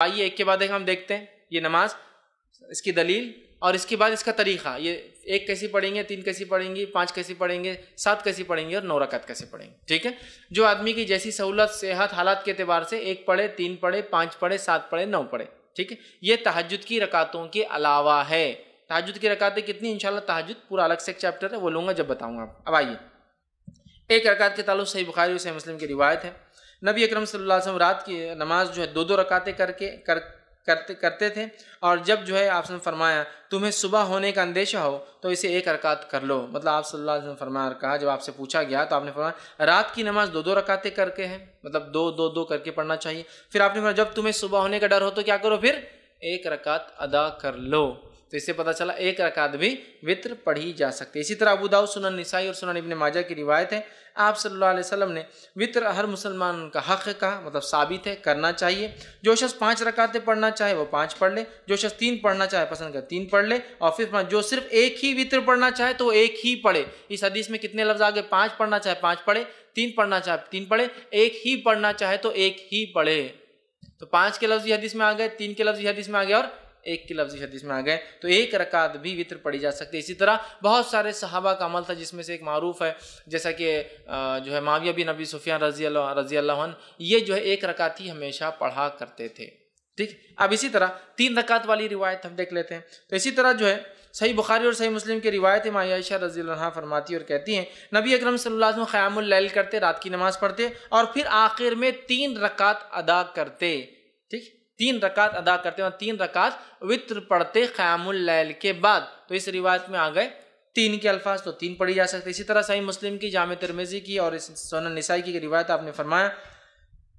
آئیے ایک کے بعد ایک ہم دیکھتے ہیں یہ نماز، اس کی دلیل اور اس کے بعد اس کا طریقہ، یہ 1 کیسی پڑھیں گے، 3 کیسی پڑھیں گے، 5 کیسی پڑھیں گے، 7 کیسی پڑھیں گے اور 9 رکعت کیسے پڑھیں گے. ٹھیک ہے، جو آدمی کی جیسی سہولت، صحت، حالات کے اعتبار سے 1 پڑھے، 3 پڑھے، 5 پڑھے، 7 پڑھے، 9 پڑھے. ٹھیک ہے، یہ تہجد کی رکعتوں کے علاوہ ہے. تہجد کی رکعتیں کتنی؟ انشاءاللہ تہجد پورا الگ سے ایک چیپٹر ہے، وہ لوں گا جب بتاؤں گا. اب آئیے 1 رکعت کے تعلق صحیح بخاری اور صحیح مسلم کی روایت ہے. نبی اکرم صلی اللہ علیہ وسلم رات کی نماز جو ہے 2 رکعتیں کرتے تھے، اور جب جو ہے آپ نے فرمایا تمہیں صبح ہونے کا اندیشہ ہو تو اسے 1 رکعت کر لو. مطلب آپ صلی اللہ علیہ وسلم فرمایا، کہا جب آپ سے پوچھا گیا تو آپ نے فرمایا رات کی نماز 2 رکعتیں کر کے ہیں، مطلب 2 کر کے پڑھنا چاہیے. پھر آپ نے فرمایا جب تمہیں صبح ہونے کا ڈر ہو تو کیا کرو، پھر 1 رکعت ادا کر لو. تو اس سے پتہ چلا 1 رکعت بھی وطر پڑھی جا سکتی ہے. اسی طرح ابو داؤد، سنن نسائی اور سنن ابن ماجہ کی روایت ہے، آپ صلی اللہ علیہ وسلم نے وطر ہر مسلمان کا حق کہا، مطلب ثابت ہے، کرنا چاہیے. جو شخص 5 رکعتیں پڑھنا چاہے وہ 5 پڑھ لے، جو شخص 3 پڑھنا چاہے پسند کر 3 پڑھ لے، اور پھر جو صرف 1 ہی وطر پڑھنا چاہے تو 1 ہی پڑھے. اس حدیث میں کتنے لفظ آگے؟ 5 پڑھنا چاہے 5 پڑھے، 3 پڑھنا چاہے 3 پڑھے، 1 ہی پڑھنا چاہے تو 1 ہی پڑھے. تو 5 کے لفظ یہ حدیث میں آ گئے، 3 کے لفظ یہ حدیث میں آ گئے اور 1 کی لفظی حدیث میں آ گئے. تو 1 رکعت بھی وطر پڑھی جا سکتی ہے. اسی طرح بہت سارے صحابہ کا عمل تھا، جس میں سے ایک معروف ہے جیسا کہ جو ہے معاویہ بن ابی سفیان رضی اللہ عنہ، یہ جو ہے 1 رکعت ہی ہمیشہ پڑھا کرتے تھے. ٹھیک، اب اسی طرح 3 رکعت والی روایت ہم دیکھ لیتے ہیں. تو اسی طرح جو ہے صحیح بخاری اور صحیح مسلم کی روایت ہے، ماں عائشہ رضی اللہ عنہا فرماتی اور کہتی ہیں نبی اکرم صلی اللہ علیہ وسلم قیام اللیل کرتے، رات کی نماز پڑھتے اور پھر آخر میں 3 رکعت ادا کرتے. ٹھیک، 3 رکعت ادا کرتے اور 3 رکعت وطر پڑھتے قیام اللیل کے بعد. تو اس روایت میں آ گئے 3 کے الفاظ، تو 3 پڑھی جا سکتے. اسی طرح صحیح مسلم کی، جامع ترمذی کی اور سنن نسائی کی روایت آپ نے فرمایا،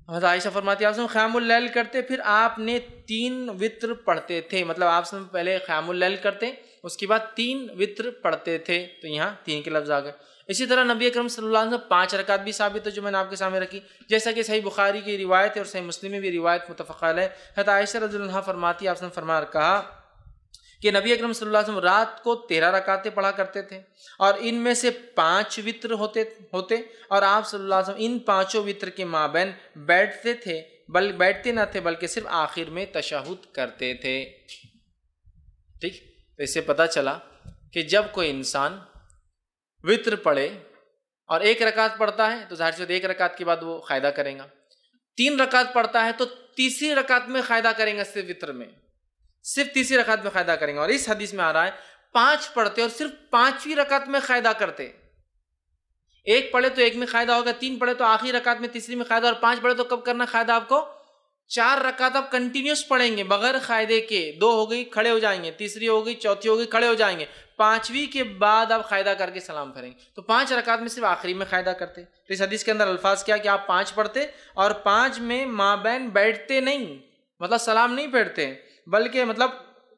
حضرت عائشہ فرماتی ہیں آپ قیام اللیل کرتے پھر آپ نے 3 وطر پڑھتے تھے. مطلب آپ پہلے قیام اللیل کرتے، اس کے بعد 3 وطر پڑھتے تھے. تو یہاں 3 کے لفظ آ گئے. اسی طرح نبی اکرم صلی اللہ علیہ وسلم 5 رکعت بھی ثابت ہے، جو میں نے آپ کے سامنے رکھی، جیسا کہ صحیح بخاری کی روایت ہے اور صحیح مسلم میں بھی روایت متفق علیہ. حضرت عائشہ رضی اللہ عنہا فرماتی ہے آپ نے فرمایا کہا کہ نبی اکرم صلی اللہ علیہ وسلم رات کو 13 رکعتیں پڑھا کرتے تھے اور ان میں سے 5 وطر ہوتے اور آپ صلی اللہ علیہ وسلم ان 5 وطر کے مابین بیٹھتے تھے، بیٹھتے نہ تھے بلکہ صرف آخر میں تشہد کرتے تھے. ٹھیک، تو اس سے پتہ چلا کہ جب کوئی انسان وطر پڑھے اور 1 رکعت پڑھتا ہے تو ظاہر سی بات 1 رکعت کے بعد وہ قاعدہ کریں گا. 3 رکعت پڑھتا ہے تو تیسری رکعت میں قاعدہ کریں گا، صرف وطر میں صرف تیسری رکعت میں قاعدہ کریں گے. اور اس حدیث میں آ رہا ہے 5 پڑھتے اور صرف 5ویں رکعت میں قاعدہ کرتے. 1 پڑھے تو 1 میں قاعدہ ہوگا، 3 پڑھے تو آخری رکعت میں تیسری میں قاعدہ، اور 5 پڑھے تو کب کرنا قاعدہ آپ کو؟ 4 رکعت آپ کنٹینیوس پڑھیں گے بغیر قاعدے کے. 2 ہو گئی کھڑے ہو جائیں گے، تیسری ہو گئی، چوتھی ہو گئی کھڑے ہو جائیں گے، 5ویں کے بعد آپ قاعدہ کر کے سلام پھیریں گے. تو 5 رکعت میں صرف آخری میں قاعدہ کرتے. تو اس حدیث کے اندر الفاظ کیا کہ آپ 5 پڑھتے اور 5 میں مابین بیٹھتے نہیں، مطلب سلام نہیں پھیرتے، بلکہ مطلب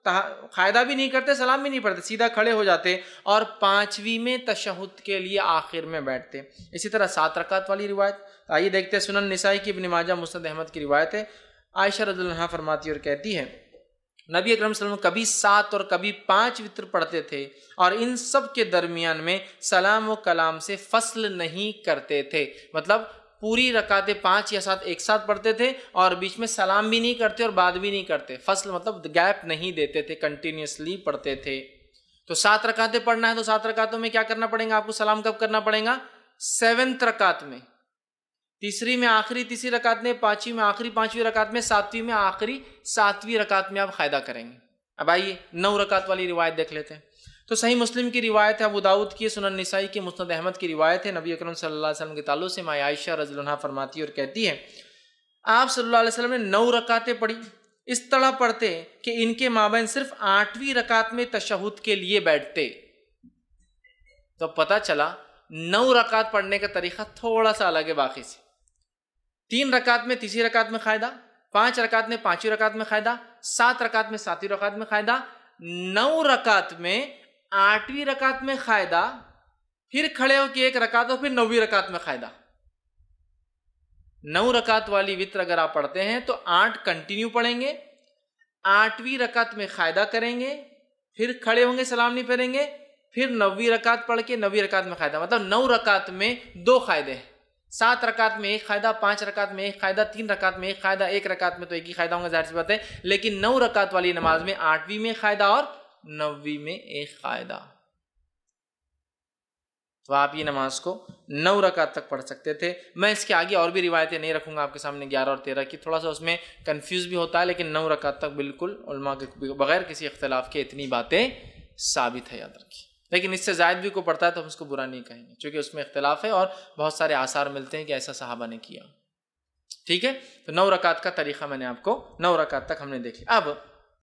قاعدہ بھی نہیں کرتے، سلام بھی نہیں پڑھتے، سیدھا کھڑے ہو جاتے اور 5ویں میں تشہد کے لیے آخر میں بیٹھتے. اسی طرح 7 رکعت والی روایت آئیے دیکھتے ہیں. سنن نسائی کی، ابن ماجہ، مسند احمد کی روایت ہے. عائشہ رضی اللہ عنہا فرماتی اور کہتی ہے نبی اکرم صلی اللہ علیہ وسلم کبھی 7 اور کبھی 5 وطر پڑھتے تھے اور ان سب کے درمیان میں سلام و کلام سے فصل نہیں کرتے تھے. مطلب پوری رکعتیں 5 یا 7 ایک ساتھ پڑھتے تھے اور بیچ میں سلام بھی نہیں کرتے اور بات بھی نہیں کرتے. فصل مطلب گیپ نہیں دیتے تھے، کنٹینیوسلی پڑھتے تھے. تو 7 رکعتیں پڑھنا ہے تو 7 رکعتوں میں کیا کرنا پڑے گا آپ کو؟ سلام کب کرنا پڑے گا؟ 7ویں رکعت میں، تیسری میں آخری تیسری رکعت میں، 5ویں میں آخری 5ویں رکعت میں، 7ویں میں آخری 7ویں رکعت میں آپ قاعدہ کریں گے. اب آئیے 9 رکعت والی روایت دیکھ لیتے ہیں. تو صحیح مسلم کی روایت ہے، ابو داؤد کی، سنن نسائی کی، مسند احمد کی روایت ہے. نبی اکرم صلی اللہ علیہ وسلم کے تعلق سے ماں عائشہ رضی اللہ عنہا فرماتی اور کہتی ہے آپ صلی اللہ علیہ وسلم نے 9 رکعتیں پڑھی، اس طرح پڑھتے کہ ان کے مابین صرف 8ویں رکعت میں تشہد کے لیے بیٹھتے. تو پتہ چلا 9 رکعت پڑھنے کا طریقہ تھوڑا سا الگ ہے باقی سے. 3 رکعت میں تیسری رکعت میں قاعدہ، 5 رکعت میں 5ویں رکعت میں قاعدہ، 7 رکعت میں 7ویں رکعت میں قاعدہ، 9 رکعت میں 8ویں رکعت میں قاعدہ، پھر کھڑے ہو کے 1 رکعت اور پھر 9ویں رکعت میں قاعدہ. 9 رکعت والی وطر اگر آپ پڑھتے ہیں تو 8 کنٹینیو پڑھیں گے، 8ویں رکعت میں قاعدہ کریں گے، پھر کھڑے ہوں گے، سلام نہیں پھیریں گے، پھر 9ویں رکعت پڑھ کے 9ویں رکعت میں قاعدہ. مطلب 9 رکعت میں 2 قاعدے ہیں، 7 رکعت میں ایک قاعدہ، 5 رکعت میں ایک قاعدہ، 3 رکعت میں ایک قاعدہ، 1 رکعت میں تو ایک ہی قاعدہ ہوں گا، ظاہر سی بات ہے. لیکن 9 رکعت والی نماز میں 8ویں میں قاعدہ اور 9ویں میں ایک قاعدہ. تو آپ یہ نماز کو 9 رکعت تک پڑھ سکتے تھے. میں اس کے آگے اور بھی روایتیں نہیں رکھوں گا آپ کے سامنے 11 اور 13 کی، تھوڑا سا اس میں کنفیوز بھی ہوتا ہے، لیکن 9 رکعت تک بالکل علماء کے بغیر کسی اختلاف کے اتنی باتیں ثابت ہے، یاد رکھیے. لیکن اس سے زائد بھی کوئی پڑھتا ہے تو ہم اس کو برا نہیں کہیں گے، چونکہ اس میں اختلاف ہے اور بہت سارے آثار ملتے ہیں کہ ایسا صحابہ نے کیا. ٹھیک ہے، تو 9 رکعت کا طریقہ میں نے آپ کو 9 رکعت تک ہم نے دیکھ لیا. اب